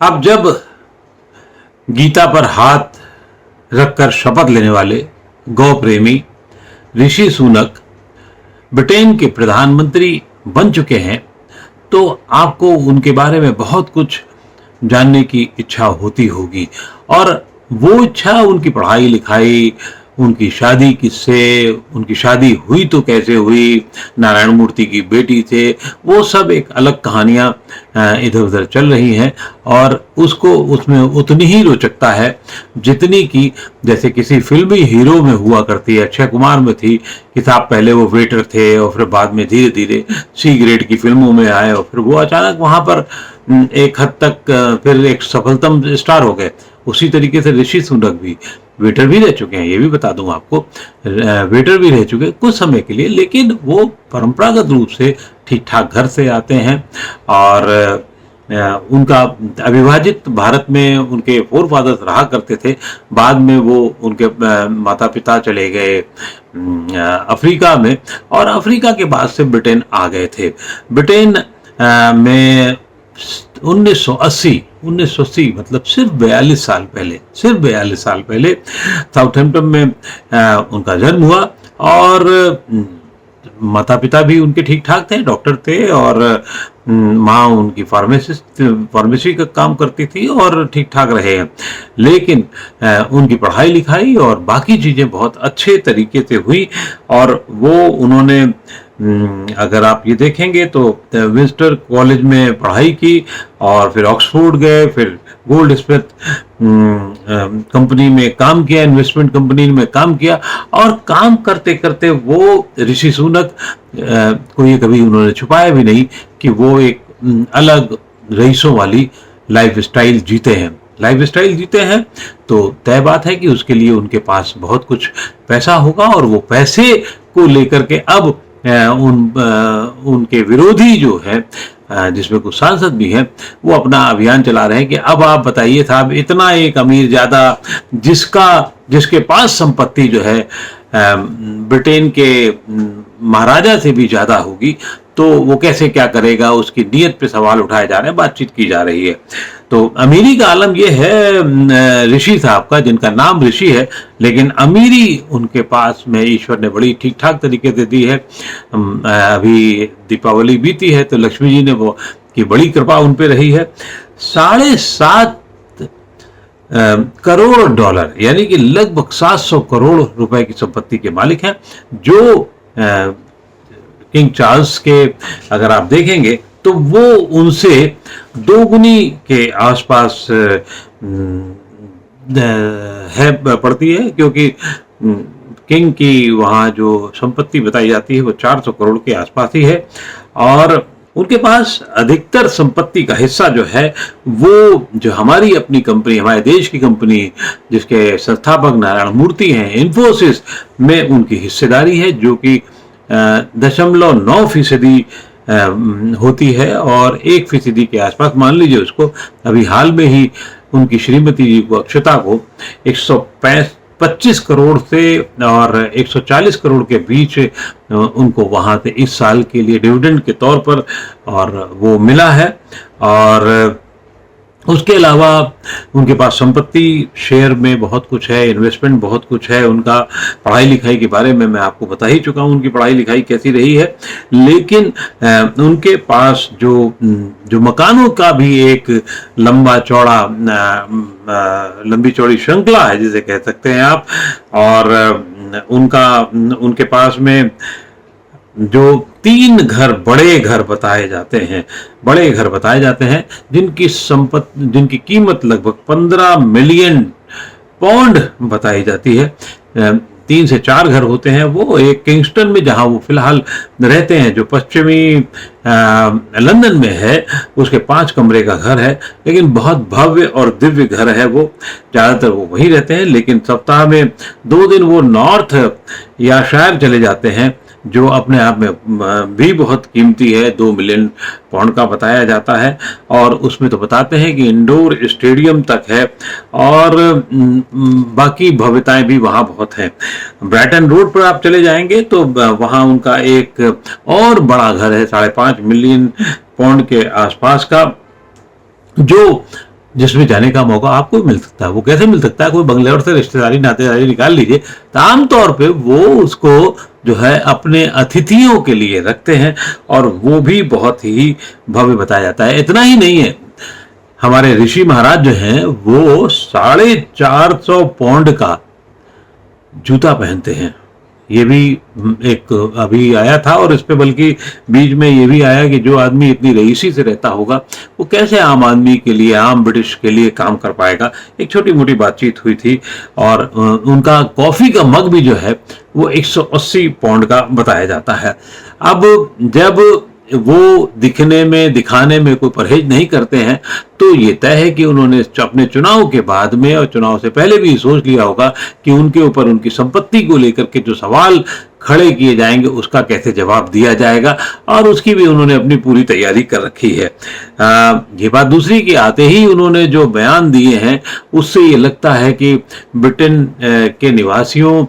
अब जब गीता पर हाथ रखकर शपथ लेने वाले गौ प्रेमी ऋषि सुनक ब्रिटेन के प्रधानमंत्री बन चुके हैं, तो आपको उनके बारे में बहुत कुछ जानने की इच्छा होती होगी। और वो इच्छा उनकी पढ़ाई लिखाई, उनकी शादी किससे, उनकी शादी हुई तो कैसे हुई, नारायण मूर्ति की बेटी थे, वो सब एक अलग कहानियाँ इधर उधर चल रही हैं। और उसको उसमें उतनी ही रोचकता है जितनी कि जैसे किसी फिल्मी हीरो में हुआ करती है। अक्षय कुमार में थी कि साहब पहले वो वेटर थे और फिर बाद में धीरे धीरे सी ग्रेड की फिल्मों में आए और फिर वो अचानक वहाँ पर एक हद तक फिर एक सफलतम स्टार हो गए। उसी तरीके से ऋषि सुनक भी वेटर भी रह चुके हैं, ये भी बता दूं आपको, वेटर भी रह चुके कुछ समय के लिए, लेकिन वो परंपरागत रूप से ठीक ठाक घर से आते हैं। और उनका अविभाजित भारत में उनके फोर फादर्स रहा करते थे। बाद में वो उनके माता पिता चले गए अफ्रीका में, और अफ्रीका के बाद से ब्रिटेन आ गए थे। ब्रिटेन में 1980 मतलब सिर्फ 42 साल पहले साउथहैम्पटन में उनका जन्म हुआ। और माता पिता भी उनके ठीक ठाक थे, डॉक्टर थे, और माँ उनकी फार्मेसी का काम करती थी और ठीक ठाक रहे हैं। लेकिन उनकी पढ़ाई लिखाई और बाकी चीज़ें बहुत अच्छे तरीके से हुई। और वो उन्होंने अगर आप ये देखेंगे तो विंस्टर कॉलेज में पढ़ाई की और फिर ऑक्सफोर्ड गए, फिर गोल्ड स्मिथ कंपनी में काम किया, इन्वेस्टमेंट कंपनी में काम किया। और काम करते करते वो ऋषि सुनक को ये कभी उन्होंने छुपाया भी नहीं कि वो एक अलग रईसों वाली लाइफ स्टाइल जीते हैं। तो तय बात है कि उसके लिए उनके पास बहुत कुछ पैसा होगा, और वो पैसे को लेकर के अब उनके विरोधी जो है, जिसमें कुछ सांसद भी हैं, वो अपना अभियान चला रहे हैं कि अब आप बताइए साहब, इतना एक अमीर ज्यादा जिसके पास संपत्ति जो है ब्रिटेन के महाराजा से भी ज्यादा होगी, तो वो कैसे क्या करेगा, उसकी नीयत पे सवाल उठाए जा रहे हैं, बातचीत की जा रही है। तो अमीरी का आलम ये है ऋषि साहब का, जिनका नाम ऋषि है, लेकिन अमीरी उनके पास में ईश्वर ने बड़ी ठीक ठाक तरीके से दी है। अभी दीपावली बीती है तो लक्ष्मी जी ने वो की बड़ी कृपा उन पे रही है। 7.5 करोड़ डॉलर यानी कि लगभग 700 करोड़ रुपए की संपत्ति के मालिक हैं, जो किंग चार्ल्स के अगर आप देखेंगे तो वो उनसे दोगुनी के आसपास है पड़ती है, क्योंकि किंग की वहाँ जो संपत्ति बताई जाती है वो 400 करोड़ के आसपास ही है। और उनके पास अधिकतर संपत्ति का हिस्सा जो है वो जो हमारी अपनी कंपनी, हमारे देश की कंपनी जिसके संस्थापक नारायण मूर्ति हैं, इन्फोसिस में उनकी हिस्सेदारी है, जो कि 0.9% होती है, और 1% के आसपास मान लीजिए उसको। अभी हाल में ही उनकी श्रीमती जी को, अक्षता को 125 करोड़ से और 140 करोड़ के बीच उनको वहां से इस साल के लिए डिविडेंड के तौर पर और वो मिला है। और उसके अलावा उनके पास संपत्ति शेयर में बहुत कुछ है, इन्वेस्टमेंट बहुत कुछ है। उनका पढ़ाई लिखाई के बारे में मैं आपको बता ही चुका हूँ, उनकी पढ़ाई लिखाई कैसी रही है। लेकिन उनके पास जो मकानों का भी एक लंबी चौड़ी श्रृंखला है जिसे कह सकते हैं आप। और उनके पास में जो 3 बड़े घर बताए जाते हैं जिनकी कीमत लगभग 15 मिलियन पाउंड बताई जाती है। 3 से 4 घर होते हैं वो, एक किंगस्टन में जहां वो फिलहाल रहते हैं, जो पश्चिमी लंदन में है, उसके 5 कमरे का घर है, लेकिन बहुत भव्य और दिव्य घर है वो। ज़्यादातर वो वहीं रहते हैं, लेकिन सप्ताह में 2 दिन वो नॉर्थ या शायर चले जाते हैं, जो अपने आप में भी बहुत कीमती है, 2 मिलियन पाउंड का बताया जाता है। और उसमें तो बताते हैं कि इंडोर स्टेडियम तक है, और बाकी भव्यताएं भी वहाँ बहुत हैं। ब्राइटन रोड पर आप चले जाएंगे तो वहाँ उनका एक और बड़ा घर है, 5.5 मिलियन पाउंड के आसपास का, जो जिसमें जाने का मौका आपको भी मिल सकता है। वो कैसे मिल सकता है? कोई बंगलौर से रिश्तेदारी नातेदारी निकाल लीजिए, तो आमतौर पे वो उसको जो है अपने अतिथियों के लिए रखते हैं, और वो भी बहुत ही भव्य बताया जाता है। इतना ही नहीं है, हमारे ऋषि महाराज जो हैं वो 450 पौंड का जूता पहनते हैं। ये भी एक अभी आया था, और इस पे बल्कि बीच में ये भी आया कि जो आदमी इतनी रईसी से रहता होगा वो कैसे आम आदमी के लिए, आम ब्रिटिश के लिए काम कर पाएगा। एक छोटी मोटी बातचीत हुई थी, और उनका कॉफी का मग भी जो है वो 180 पौंड का बताया जाता है। अब जब वो दिखने में, दिखाने में कोई परहेज नहीं करते हैं, तो ये तय है कि उन्होंने अपने चुनाव के बाद में और चुनाव से पहले भी सोच लिया होगा कि उनके ऊपर उनकी संपत्ति को लेकर के जो सवाल खड़े किए जाएंगे उसका कैसे जवाब दिया जाएगा, और उसकी भी उन्होंने अपनी पूरी तैयारी कर रखी है। ये बात दूसरी कि आते ही उन्होंने जो बयान दिए हैं उससे ये लगता है कि ब्रिटेन के निवासियों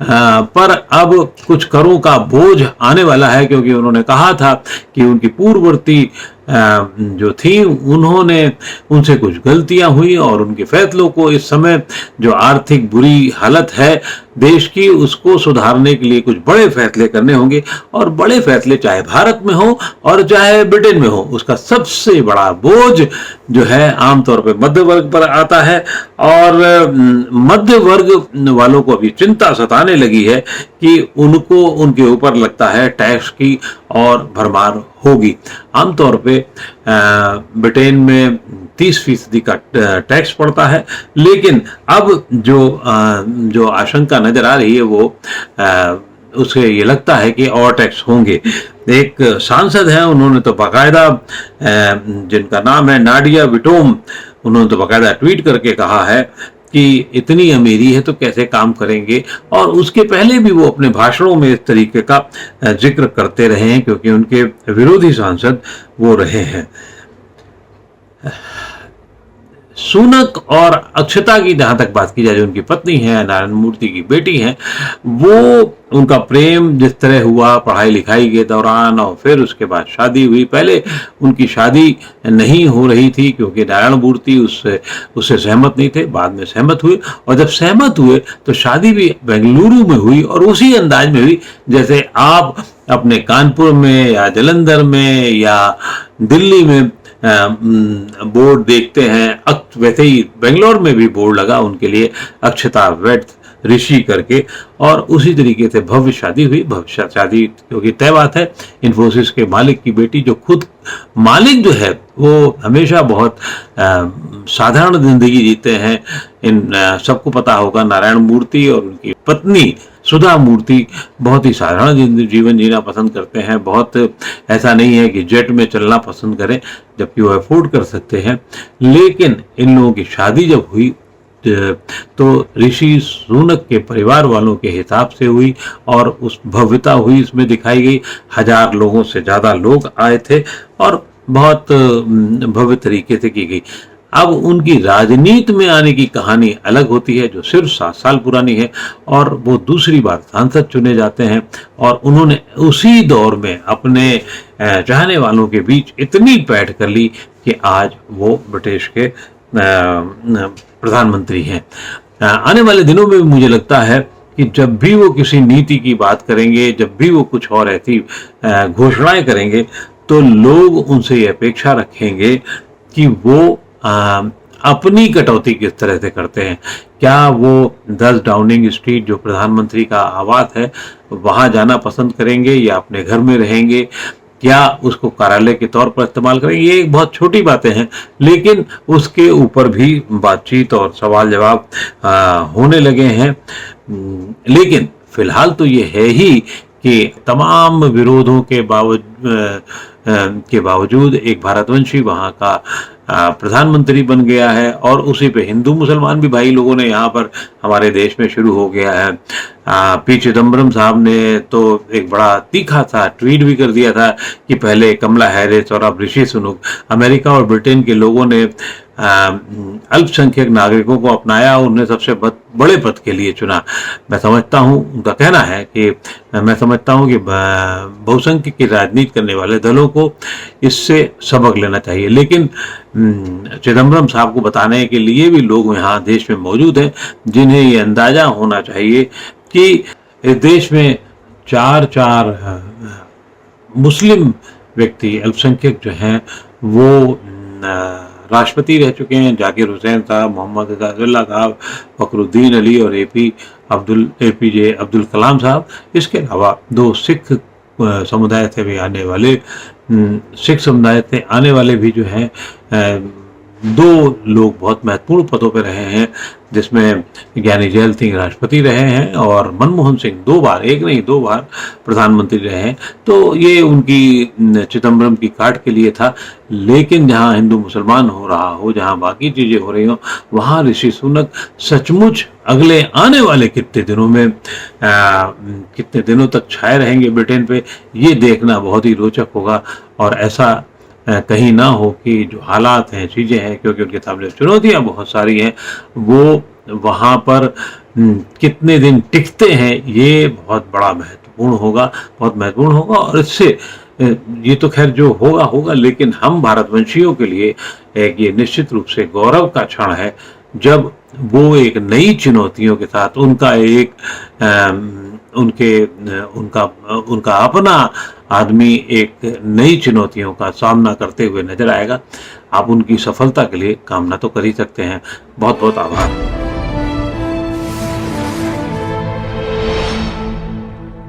पर अब कुछ करों का बोझ आने वाला है, क्योंकि उन्होंने कहा था कि उनकी पूर्ववर्ती जो थी उन्होंने, उनसे कुछ गलतियां हुई, और उनके फैसलों को इस समय जो आर्थिक बुरी हालत है देश की उसको सुधारने के लिए कुछ बड़े फैसले करने होंगे। और बड़े फैसले चाहे भारत में हो और चाहे ब्रिटेन में हो, उसका सबसे बड़ा बोझ जो है आमतौर पे मध्य वर्ग पर आता है। और मध्य वर्ग वालों को अभी चिंता सताने लगी है कि उनको, उनके ऊपर लगता है टैक्स की और भरमार होगी। आमतौर पे ब्रिटेन में 30% का टैक्स पड़ता है, लेकिन अब जो आशंका नजर आ रही है वो उसे ये लगता है कि और टैक्स होंगे। एक सांसद हैं, उन्होंने तो बाकायदा, जिनका नाम है नाडिया विटोम, उन्होंने तो बाकायदा ट्वीट करके कहा है कि इतनी अमीरी है तो कैसे काम करेंगे। और उसके पहले भी वो अपने भाषणों में इस तरीके का जिक्र करते रहे हैं, क्योंकि उनके विरोधी सांसद वो रहे हैं। सुनक और अक्षता की जहां तक बात की जाए, जो उनकी पत्नी है, नारायण मूर्ति की बेटी हैं, वो उनका प्रेम जिस तरह हुआ पढ़ाई लिखाई के दौरान, और फिर उसके बाद शादी हुई। पहले उनकी शादी नहीं हो रही थी क्योंकि नारायण मूर्ति उससे सहमत नहीं थे, बाद में सहमत हुए, और जब सहमत हुए तो शादी भी बेंगलुरु में हुई, और उसी अंदाज में हुई जैसे आप अपने कानपुर में या जालंधर में या दिल्ली में बोर्ड देखते हैं। वैसे ही बेंगलोर में भी बोर्ड लगा उनके लिए, अक्षता वेड ऋषि करके, और उसी तरीके से भव्य शादी हुई। भव्य शादी क्योंकि तय बात है, इन्फोसिस के मालिक की बेटी, जो खुद मालिक जो है वो हमेशा बहुत साधारण जिंदगी जीते हैं। इन सबको पता होगा, नारायण मूर्ति और उनकी पत्नी सुधा मूर्ति बहुत ही साधारण जीवन जीना पसंद करते हैं। बहुत ऐसा नहीं है कि जेट में चलना पसंद करें, जबकि वो अफोर्ड कर सकते हैं। लेकिन इन लोगों की शादी जब हुई तो ऋषि सुनक के परिवार वालों के हिसाब से हुई, और उस भव्यता हुई इसमें दिखाई गई। 1000 लोगों से ज्यादा लोग आए थे, और बहुत भव्य तरीके से की गई। अब उनकी राजनीति में आने की कहानी अलग होती है, जो सिर्फ 7 साल पुरानी है, और वो दूसरी बार सांसद चुने जाते हैं, और उन्होंने उसी दौर में अपने चाहने वालों के बीच इतनी पैठ कर ली कि आज वो ब्रिटिश के प्रधानमंत्री हैं। आने वाले दिनों में भी मुझे लगता है कि जब भी वो किसी नीति की बात करेंगे, जब भी वो कुछ और ऐसी घोषणाएं करेंगे, तो लोग उनसे ये अपेक्षा रखेंगे कि वो अपनी कटौती किस तरह से करते हैं। क्या वो 10 डाउनिंग स्ट्रीट, जो प्रधानमंत्री का आवास है, वहां जाना पसंद करेंगे या अपने घर में रहेंगे, क्या उसको कार्यालय के तौर पर इस्तेमाल करेंगे? ये एक बहुत छोटी बातें हैं, लेकिन उसके ऊपर भी बातचीत और सवाल जवाब होने लगे हैं। लेकिन फिलहाल तो ये है ही कि तमाम विरोधों के बावजूद एक भारतवंशी वहाँ का प्रधानमंत्री बन गया है, और उसी पे हिंदू मुसलमान भी भाई लोगों ने यहाँ पर हमारे देश में शुरू हो गया है। पी चिदम्बरम साहब ने तो एक बड़ा तीखा सा ट्वीट भी कर दिया था कि पहले कमला हैरिस और अब ऋषि सुनक। अमेरिका और ब्रिटेन के लोगों ने अल्पसंख्यक नागरिकों को अपनाया, उन्हें सबसे बड़े पद के लिए चुना। मैं समझता हूँ, उनका कहना है कि मैं समझता हूँ कि बहुसंख्यक की राजनीति करने वाले दलों को इससे सबक लेना चाहिए। लेकिन चिदम्बरम साहब को बताने के लिए भी लोग यहाँ देश में मौजूद हैं, जिन्हें ये अंदाजा होना चाहिए कि इस देश में चार चार मुस्लिम व्यक्ति अल्पसंख्यक जो हैं वो राष्ट्रपति रह चुके हैं। जाकिर हुसैन साहब, मोहम्मद इजाजुल्लाह साहब, फखरुद्दीन अली और एपीजे अब्दुल कलाम साहब। इसके अलावा दो सिख समुदाय से भी आने वाले सिख समुदाय से आने वाले भी जो हैं दो लोग बहुत महत्वपूर्ण पदों पर रहे हैं, जिसमें ज्ञानी जैल सिंह राष्ट्रपति रहे हैं और मनमोहन सिंह 2 बार, एक नहीं 2 बार प्रधानमंत्री रहे हैं। तो ये उनकी चिदम्बरम की काट के लिए था। लेकिन जहां हिंदू मुसलमान हो रहा हो, जहां बाकी चीजें हो रही हो, वहां ऋषि सुनक सचमुच अगले आने वाले कितने दिनों में कितने दिनों तक छाए रहेंगे ब्रिटेन पे, ये देखना बहुत ही रोचक होगा। और ऐसा कहीं ना हो कि जो हालात हैं, चीज़ें हैं, क्योंकि उनके सामने चुनौतियां बहुत सारी हैं, वो वहाँ पर कितने दिन टिकते हैं, ये बहुत बड़ा महत्वपूर्ण होगा, बहुत महत्वपूर्ण होगा। और इससे ये तो खैर जो होगा होगा, लेकिन हम भारतवंशियों के लिए एक ये निश्चित रूप से गौरव का क्षण है जब वो एक नई चुनौतियों के साथ उनका एक उनका अपना आदमी एक नई चुनौतियों का सामना करते हुए नजर आएगा। आप उनकी सफलता के लिए कामना तो कर ही सकते हैं। बहुत बहुत आभार।